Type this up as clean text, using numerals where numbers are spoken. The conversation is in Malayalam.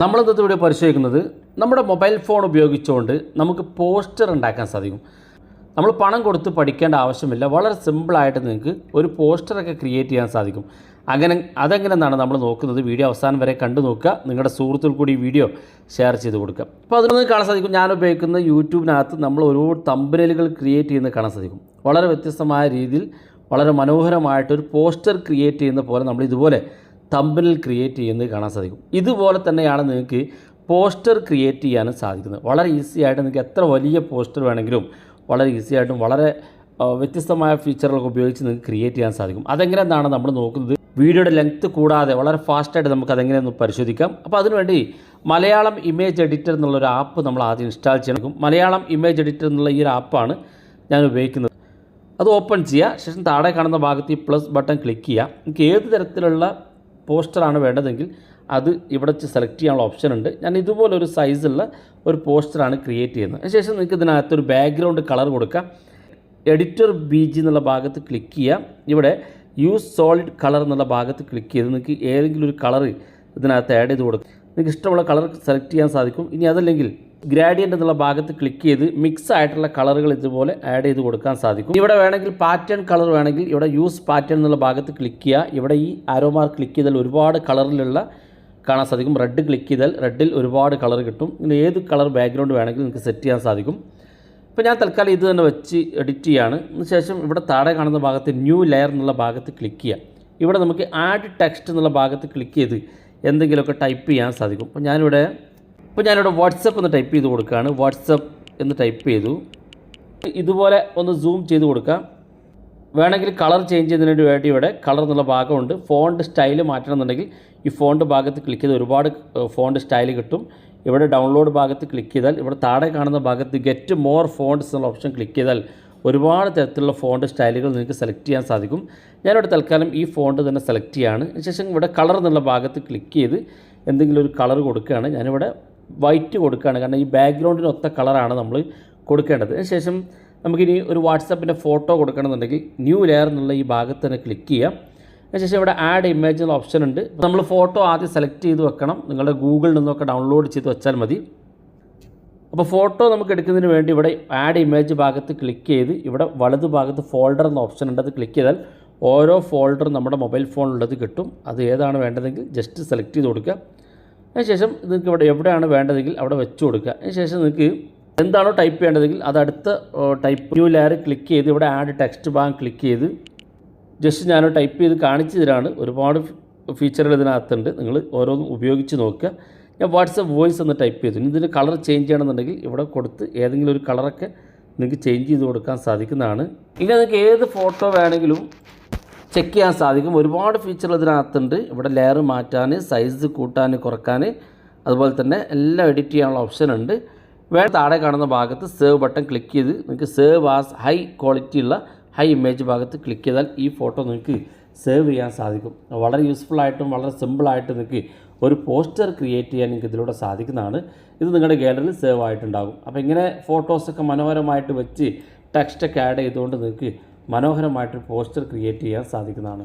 നമ്മൾ ഇന്നത്തെ വീഡിയോ പരിശോധിക്കുന്നത് നമ്മുടെ മൊബൈൽ ഫോൺ ഉപയോഗിച്ചുകൊണ്ട് നമുക്ക് പോസ്റ്റർ ഉണ്ടാക്കാൻ സാധിക്കും. നമ്മൾ പണം കൊടുത്ത് പഠിക്കേണ്ട ആവശ്യമില്ല. വളരെ സിമ്പിളായിട്ട് നിങ്ങൾക്ക് ഒരു പോസ്റ്ററൊക്കെ ക്രിയേറ്റ് ചെയ്യാൻ സാധിക്കും. അതെങ്ങനെയെന്നാണ് നമ്മൾ നോക്കുന്നത്. വീഡിയോ അവസാനം വരെ കണ്ടു നോക്കുക. നിങ്ങളുടെ സുഹൃത്തുക്കൾ കൂടി ഈ വീഡിയോ ഷെയർ ചെയ്ത് കൊടുക്കുക. അപ്പോൾ അതിനൊന്ന് കാണാൻ സാധിക്കും. ഞാൻ ഉപയോഗിക്കുന്ന യൂട്യൂബിനകത്ത് നമ്മൾ ഒരുപാട് തമ്പനയിലുകൾ ക്രിയേറ്റ് ചെയ്യുന്നത് കാണാൻ സാധിക്കും. വളരെ വ്യത്യസ്തമായ രീതിയിൽ വളരെ മനോഹരമായിട്ടൊരു പോസ്റ്റർ ക്രിയേറ്റ് ചെയ്യുന്ന പോലെ നമ്മൾ ഇതുപോലെ തമ്പനിൽ ക്രിയേറ്റ് ചെയ്യുന്നത് കാണാൻ സാധിക്കും. ഇതുപോലെ തന്നെയാണ് നിങ്ങൾക്ക് പോസ്റ്റർ ക്രിയേറ്റ് ചെയ്യാനും സാധിക്കുന്നത്. വളരെ ഈസി ആയിട്ട് നിങ്ങൾക്ക് എത്ര വലിയ പോസ്റ്റർ വേണമെങ്കിലും വളരെ ഈസി ആയിട്ടും വളരെ വ്യത്യസ്തമായ ഫീച്ചറുകളൊക്കെ ഉപയോഗിച്ച് നിങ്ങൾക്ക് ക്രിയേറ്റ് ചെയ്യാൻ സാധിക്കും. അതെങ്ങനെയെന്നാണ് നമ്മൾ നോക്കുന്നത്. വീഡിയോയുടെ ലെങ്ത്ത് കൂടാതെ വളരെ ഫാസ്റ്റായിട്ട് നമുക്ക് അതെങ്ങനെയൊന്ന് പരിശോധിക്കാം. അപ്പോൾ അതിനുവേണ്ടി മലയാളം ഇമേജ് എഡിറ്റർ എന്നുള്ളൊരു ആപ്പ് നമ്മൾ ആദ്യം ഇൻസ്റ്റാൾ ചെയ്യണം. മലയാളം ഇമേജ് എഡിറ്റർ എന്നുള്ള ഈ ഒരു ആപ്പാണ് ഞാൻ ഉപയോഗിക്കുന്നത്. അത് ഓപ്പൺ ചെയ്യുക. ശേഷം താഴെ കാണുന്ന ഭാഗത്ത് ഈ പ്ലസ് ബട്ടൺ ക്ലിക്ക് ചെയ്യുക. നിങ്ങൾക്ക് ഏത് തരത്തിലുള്ള പോസ്റ്ററാണ് വേണ്ടതെങ്കിൽ അത് ഇവിടെ സെലക്ട് ചെയ്യാനുള്ള ഓപ്ഷൻ ഉണ്ട്. ഞാൻ ഇതുപോലൊരു സൈസുള്ള ഒരു പോസ്റ്ററാണ് ക്രിയേറ്റ് ചെയ്യുന്നത്. അതിനുശേഷം നിങ്ങൾക്ക് ഇതിനകത്തൊരു ബാക്ക്ഗ്രൗണ്ട് കളർ കൊടുക്കാം. എഡിറ്റർ BG എന്നുള്ള ഭാഗത്ത് ക്ലിക്ക് ചെയ്യുക. ഇവിടെ യൂസ് സോളിഡ് കളർ എന്നുള്ള ഭാഗത്ത് ക്ലിക്ക് ചെയ്ത് നിങ്ങൾക്ക് ഏതെങ്കിലും ഒരു കളർ ഇതിനകത്ത് ആഡ് ചെയ്ത് കൊടുക്കുക. നിങ്ങൾക്ക് ഇഷ്ടമുള്ള കളർ സെലക്ട് ചെയ്യാൻ സാധിക്കും. ഇനി അതല്ലെങ്കിൽ ഗ്രാഡിയൻ്റ് എന്നുള്ള ഭാഗത്ത് ക്ലിക്ക് ചെയ്ത് മിക്സ് ആയിട്ടുള്ള കളറുകൾ ഇതുപോലെ ആഡ് ചെയ്ത് കൊടുക്കാൻ സാധിക്കും. ഇവിടെ വേണമെങ്കിൽ പാറ്റേൺ കളർ വേണമെങ്കിൽ ഇവിടെ യൂസ് പാറ്റേൺ എന്നുള്ള ഭാഗത്ത് ക്ലിക്ക് ചെയ്യുക. ഇവിടെ ഈ ആരോ മാർക്ക് ക്ലിക്ക് ചെയ്താൽ ഒരുപാട് കളറിലുള്ള കാണാൻ സാധിക്കും. റെഡ് ക്ലിക്ക് ചെയ്താൽ റെഡിൽ ഒരുപാട് കളർ കിട്ടും. ഇങ്ങനെ ഏത് കളർ ബാക്ക്ഗ്രൗണ്ട് വേണമെങ്കിൽ നിങ്ങൾക്ക് സെറ്റ് ചെയ്യാൻ സാധിക്കും. ഇപ്പോൾ ഞാൻ തൽക്കാലം ഇത് തന്നെ വെച്ച് എഡിറ്റ് ചെയ്യുകയാണ്. അതിനുശേഷം ഇവിടെ താഴെ കാണുന്ന ഭാഗത്ത് ന്യൂ ലെയർ എന്നുള്ള ഭാഗത്ത് ക്ലിക്ക് ചെയ്യുക. ഇവിടെ നമുക്ക് ആഡ് ടെക്സ്റ്റ് എന്നുള്ള ഭാഗത്ത് ക്ലിക്ക് ചെയ്ത് എന്തെങ്കിലുമൊക്കെ ടൈപ്പ് ചെയ്യാൻ സാധിക്കും. അപ്പോൾ ഞാനിവിടെ വാട്സപ്പ് എന്ന് ടൈപ്പ് ചെയ്ത് കൊടുക്കുകയാണ്. വാട്സപ്പ് എന്ന് ടൈപ്പ് ചെയ്തു. ഇതുപോലെ ഒന്ന് സൂം ചെയ്ത് കൊടുക്കാം. വേണമെങ്കിൽ കളർ ചേഞ്ച് ചെയ്യുന്നതിന് വേണ്ടി ഇവിടെ കളർ എന്നുള്ള ഭാഗമുണ്ട്. ഫോണ്ട് സ്റ്റൈൽ മാറ്റണമെന്നുണ്ടെങ്കിൽ ഈ ഫോണ്ട് ഭാഗത്ത് ക്ലിക്ക് ചെയ്ത് ഒരുപാട് ഫോണ്ട് സ്റ്റൈൽ കിട്ടും. ഇവിടെ ഡൗൺലോഡ് ഭാഗത്ത് ക്ലിക്ക് ചെയ്താൽ ഇവിടെ താഴെ കാണുന്ന ഭാഗത്ത് ഗെറ്റ് മോർ ഫോണ്ട്സ് എന്നുള്ള ഓപ്ഷൻ ക്ലിക്ക് ചെയ്താൽ ഒരുപാട് തരത്തിലുള്ള ഫോണ്ട് സ്റ്റൈലുകൾ നിങ്ങൾക്ക് സെലക്ട് ചെയ്യാൻ സാധിക്കും. ഞാനിവിടെ തൽക്കാലം ഈ ഫോണ്ട് തന്നെ സെലക്ട് ചെയ്യുകയാണ്. അതിനുശേഷം ഇവിടെ കളർ എന്നുള്ള ഭാഗത്ത് ക്ലിക്ക് ചെയ്ത് എന്തെങ്കിലും ഒരു കളർ കൊടുക്കുകയാണ്. ഞാനിവിടെ വൈറ്റ് കൊടുക്കുകയാണ്. കാരണം ഈ ബാക്ക്ഗ്രൗണ്ടിനൊത്ത കളറാണ് നമ്മൾ കൊടുക്കേണ്ടത്. അതിനുശേഷം നമുക്കിനി ഒരു വാട്സപ്പിൻ്റെ ഫോട്ടോ കൊടുക്കണമെന്നുണ്ടെങ്കിൽ ന്യൂ ലെയർ എന്നുള്ള ഈ ഭാഗത്ത് തന്നെ ക്ലിക്ക് ചെയ്യാം. അതിനുശേഷം ഇവിടെ ആഡ് ഇമേജ് എന്നുള്ള ഓപ്ഷൻ ഉണ്ട്. നമ്മൾ ഫോട്ടോ ആദ്യം സെലക്ട് ചെയ്ത് വെക്കണം. നിങ്ങളുടെ ഗൂഗിളിൽ നിന്നൊക്കെ ഡൗൺലോഡ് ചെയ്ത് വെച്ചാൽ മതി. അപ്പോൾ ഫോട്ടോ നമുക്ക് എടുക്കുന്നതിന് വേണ്ടി ഇവിടെ ആഡ് ഇമേജ് ഭാഗത്ത് ക്ലിക്ക് ചെയ്ത് ഇവിടെ വലതു ഭാഗത്ത് ഫോൾഡർ എന്ന ഓപ്ഷൻ ഉണ്ട്. അത് ക്ലിക്ക് ചെയ്താൽ ഓരോ ഫോൾഡറും നമ്മുടെ മൊബൈൽ ഫോണിലുള്ളത് കിട്ടും. അത് ഏതാണ് വേണ്ടതെങ്കിൽ ജസ്റ്റ് സെലക്ട് ചെയ്ത് കൊടുക്കുക. അതിനുശേഷം നിങ്ങൾക്ക് ഇവിടെ എവിടെയാണ് വേണ്ടതെങ്കിൽ അവിടെ വെച്ച് കൊടുക്കുക. അതിനുശേഷം നിങ്ങൾക്ക് എന്താണോ ടൈപ്പ് ചെയ്യേണ്ടതെങ്കിൽ അത് അടുത്ത ടൈപ്പ് ന്യൂ ലെയർ ക്ലിക്ക് ചെയ്ത് ഇവിടെ ആഡ് ടെക്സ്റ്റ് ഭാഗം ക്ലിക്ക് ചെയ്ത് ജസ്റ്റ് ഞാൻ ടൈപ്പ് ചെയ്ത് കാണിച്ചു തരാണ്. ഒരുപാട് ഫീച്ചറുകൾ ഇതിനകത്തുണ്ട്. നിങ്ങൾ ഓരോന്നും ഉപയോഗിച്ച് നോക്കുക. ഞാൻ വാട്സപ്പ് വോയിസ് എന്ന് ടൈപ്പ് ചെയ്തു. ഇതിന് കളർ ചേഞ്ച് ചെയ്യണമെന്നുണ്ടെങ്കിൽ ഇവിടെ കൊടുത്ത് ഏതെങ്കിലും ഒരു കളറൊക്കെ നിങ്ങൾക്ക് ചേഞ്ച് ചെയ്ത് കൊടുക്കാൻ സാധിക്കുന്നതാണ്. ഇനി നിങ്ങൾക്ക് ഏത് ഫോട്ടോ വേണമെങ്കിലും ചെക്ക് ചെയ്യാൻ സാധിക്കും. ഒരുപാട് ഫീച്ചറുകൾ ഇതിനകത്തുണ്ട്. ഇവിടെ ലെയർ മാറ്റാൻ, സൈസ് കൂട്ടാൻ, കുറക്കാൻ, അതുപോലെ തന്നെ എല്ലാം എഡിറ്റ് ചെയ്യാനുള്ള ഓപ്ഷൻ ഉണ്ട്. താഴെ കാണുന്ന ഭാഗത്ത് സേവ് ബട്ടൺ ക്ലിക്ക് ചെയ്ത് നിങ്ങൾക്ക് സേവ് ആസ് ഹൈ ക്വാളിറ്റി ഉള്ള ഹൈ ഇമേജ് ഭാഗത്ത് ക്ലിക്ക് ചെയ്താൽ ഈ ഫോട്ടോ നിങ്ങൾക്ക് സേവ് ചെയ്യാൻ സാധിക്കും. വളരെ യൂസ്ഫുള്ളായിട്ടും വളരെ സിമ്പിളായിട്ട് നിങ്ങൾക്ക് ഒരു പോസ്റ്റർ ക്രിയേറ്റ് ചെയ്യാൻ നിങ്ങൾക്ക് ഇതിലൂടെ സാധിക്കുന്നതാണ്. ഇത് നിങ്ങളുടെ ഗാലറിയിൽ സേവ് ആയിട്ടുണ്ടാകും. അപ്പോൾ ഇങ്ങനെ ഫോട്ടോസൊക്കെ മനോഹരമായിട്ട് വെച്ച് ടെക്സ്റ്റൊക്കെ ആഡ് ചെയ്തുകൊണ്ട് നിങ്ങൾക്ക് മനോഹരമായിട്ടൊരു പോസ്റ്റർ ക്രിയേറ്റ് ചെയ്യാൻ സാധിക്കുന്നതാണ്.